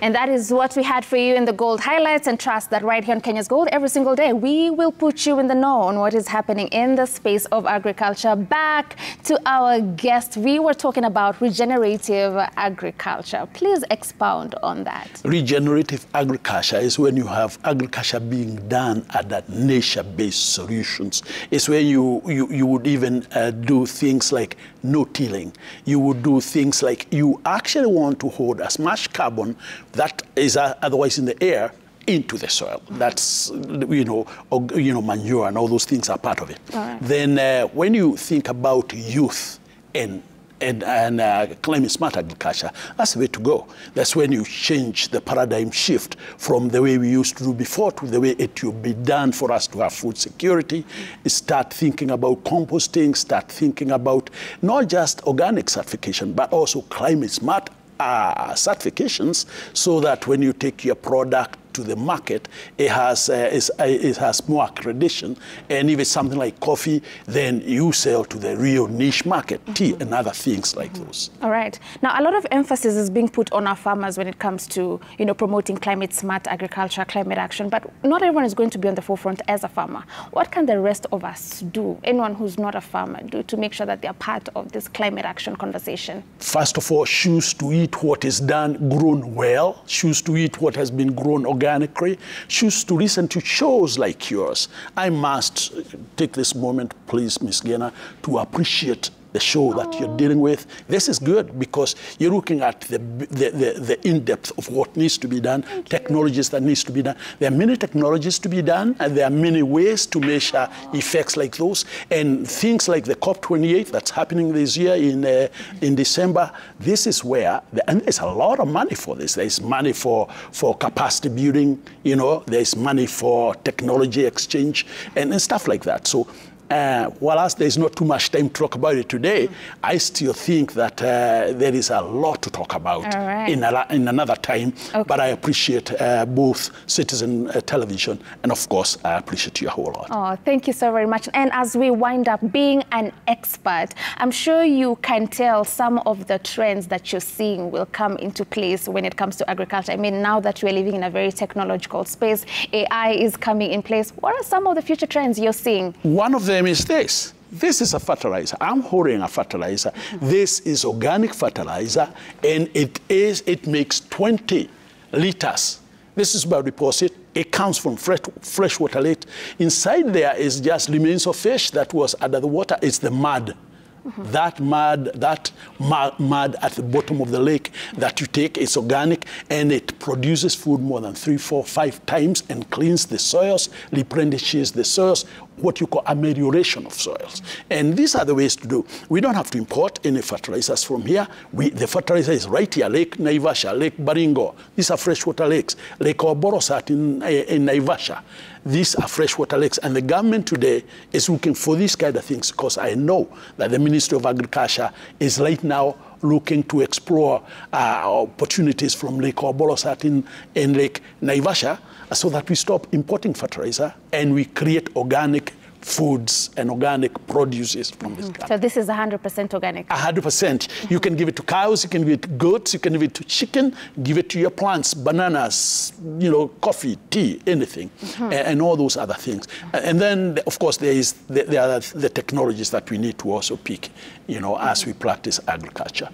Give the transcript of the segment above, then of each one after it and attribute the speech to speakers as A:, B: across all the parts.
A: And that is what we had for you in the Gold Highlights, and trust that right here on Kenya's Gold, every single day, we will put you in the know on what is happening in the space of agriculture. Back to our guest, we were talking about regenerative agriculture. Please expound on that.
B: Regenerative agriculture is when you have agriculture being done under nature-based solutions. It's when you would even do things like no-tilling. You would do things like you actually want to hold as much carbon that is otherwise in the air into the soil. That's, manure and all those things are part of it.
A: Right.
B: Then when you think about youth and climate smart agriculture, that's the way to go. That's when you change the paradigm shift from the way we used to do before to the way it will be done for us to have food security. Start thinking about composting, start thinking about not just organic certification, but also climate smart certifications, so that when you take your product to the market, it has more accreditation. And if it's something like coffee, then you sell to the real niche market, tea and other things like those.
A: All right. Now, a lot of emphasis is being put on our farmers when it comes to, promoting climate smart agriculture, climate action, but not everyone is going to be on the forefront as a farmer. What can the rest of us do, anyone who's not a farmer, do to make sure that they're part of this climate action conversation?
B: First of all, choose to eat what is done, grown well. Choose to eat what has been grown organically. Choose to listen to shows like yours. I must take this moment, please, Ms. Gena, to appreciate the show that you're dealing with. This is good because you're looking at the in-depth of what needs to be done, technologies that needs to be done. There are many technologies to be done, and there are many ways to measure effects like those. And things like the COP28 that's happening this year in December, this is where, and there's a lot of money for this. There's money for capacity building, there's money for technology exchange and stuff like that. So while there's not too much time to talk about it today, I still think that there is a lot to talk about in another time. Okay. But I appreciate both Citizen Television and, of course, I appreciate you a whole lot.
A: Oh, thank you so very much. And as we wind up, being an expert, I'm sure you can tell some of the trends that you're seeing will come into place when it comes to agriculture. I mean, now that we're living in a very technological space, AI is coming in place. What are some of the future trends you're seeing?
B: One of them is this. This is a fertilizer. I'm holding a fertilizer. This is organic fertilizer, and it makes 20 liters. This is biodeposit. It comes from freshwater lake. Inside there is just remains of fish that was under the water. It's the mud. That mud at the bottom of the lake that you take is organic, and it produces food more than 3, 4, 5 times and cleans the soils, replenishes the soils, what you call amelioration of soils. And these are the ways to do. We don't have to import any fertilizers from here. The fertilizer is right here, Lake Naivasha, Lake Baringo. These are freshwater lakes. Lake Oborosat in Naivasha. These are freshwater lakes, and the government today is looking for these kind of things, because I know that the Ministry of Agriculture is right now looking to explore opportunities from Lake Oborosat in Lake Naivasha, so that we stop importing fertilizer and we create organic foods and organic produces from this country.
A: So this is 100% organic?
B: 100%. You can give it to cows, you can give it to goats, you can give it to chicken, give it to your plants, bananas, coffee, tea, anything, and all those other things. And then, of course, there are the technologies that we need to also pick, as we practice agriculture.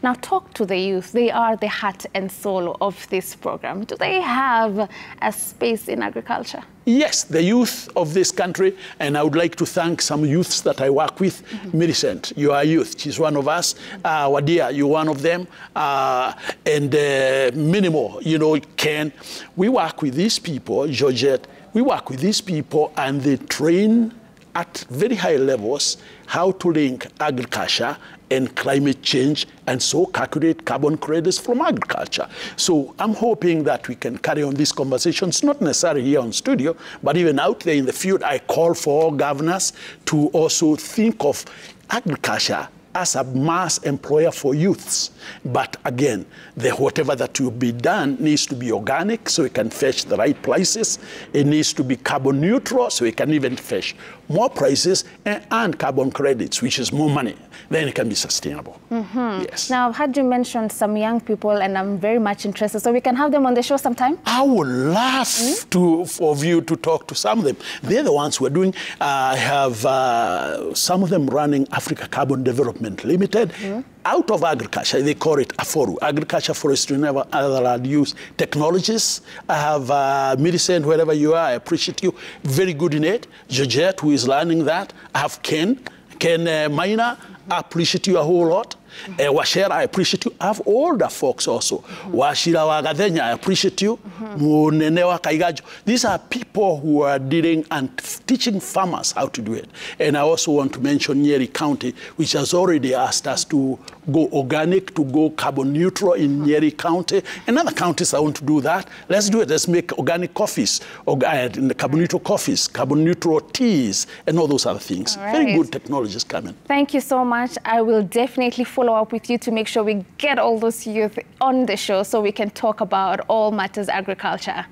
A: Now, talk to the youth. They are the heart and soul of this program. Do they have a space in agriculture?
B: Yes, the youth of this country, and I would like to thank some youths that I work with. Millicent, you are a youth. She's one of us. Wadia, you're one of them. And many more, Ken. We work with these people, Georgette. We work with these people, and they train at very high levels how to link agriculture and climate change, and so calculate carbon credits from agriculture. So I'm hoping that we can carry on these conversations, not necessarily here on studio, but even out there in the field. I call for all governors to also think of agriculture as a mass employer for youths. But again, whatever that will be done needs to be organic, so it can fetch the right prices. It needs to be carbon neutral, so it can even fetch more prices and carbon credits, which is more money. then it can be sustainable. Yes.
A: Now, I've had you mention some young people, and I'm very much interested, so we can have them on the show sometime?
B: I would love for you to talk to some of them. They're the ones who are doing, I have some of them running Africa Carbon Development Limited. Out of agriculture, they call it AFORU, Agriculture, Forestry, and Other Land Use Technologies. I have Millicent, wherever you are, I appreciate you, very good in it. Georgette, who is learning that. I have Ken Minor, I appreciate you a whole lot. Washera, I appreciate you. I have older folks also. Washira Wagadenya, I appreciate you. Munenewa Kaigajo. These are people who are dealing and teaching farmers how to do it. And I also want to mention Nyeri County, which has already asked us to go organic, to go carbon neutral in Nyeri County. And other counties that want to do that, let's do it. Let's make organic coffees, carbon neutral coffees, carbon neutral teas, and all those other things.
A: Right.
B: Very good technologies coming.
A: Thank you so much. I will definitely follow up with you to make sure we get all those youth on the show so we can talk about all matters agriculture.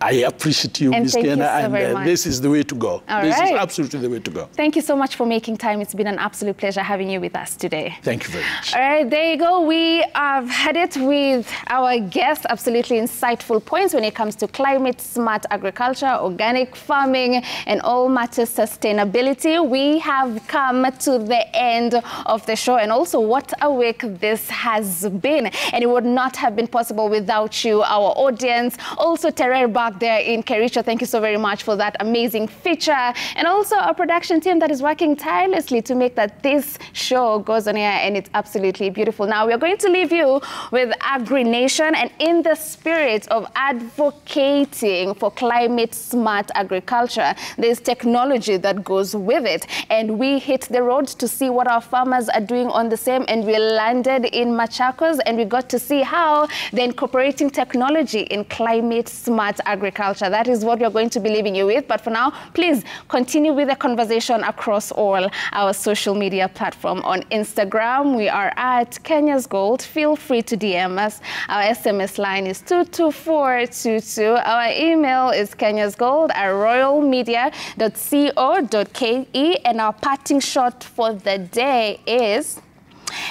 B: I appreciate you, Ms. Diana, and this is the way to go. This is absolutely the way to go.
A: Thank you so much for making time. It's been an absolute pleasure having you with us today.
B: Thank you very much.
A: All right, there you go. We have had it with our guests. Absolutely insightful points when it comes to climate smart agriculture, organic farming, and all matters sustainability. We have come to the end of the show, and also what a week this has been. And it would not have been possible without you, our audience. Also, Terer back there in Kericho, thank you so very much for that amazing feature, and also our production team that is working tirelessly to make that this show goes on air, and it's absolutely beautiful. Now we are going to leave you with AgriNation, and in the spirit of advocating for climate smart agriculture, there's technology that goes with it, and we hit the road to see what our farmers are doing on the same, and we landed in Machakos, and we got to see how they're incorporating technology in climate smart agriculture. That is what we're going to be leaving you with. But for now, please continue with the conversation across all our social media platforms. On Instagram, we are at Kenya's Gold. Feel free to DM us. Our SMS line is 22422. Our email is kenyasgold@royalmedia.co.ke. And our parting shot for the day is: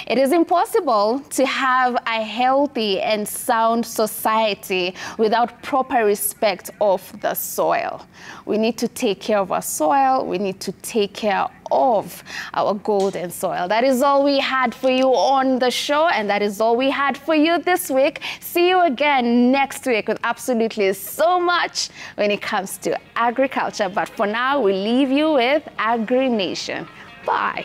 A: it is impossible to have a healthy and sound society without proper respect of the soil. We need to take care of our soil. We need to take care of our golden soil. That is all we had for you on the show, and that is all we had for you this week. See you again next week with absolutely so much when it comes to agriculture. But for now, we leave you with AgriNation. Bye.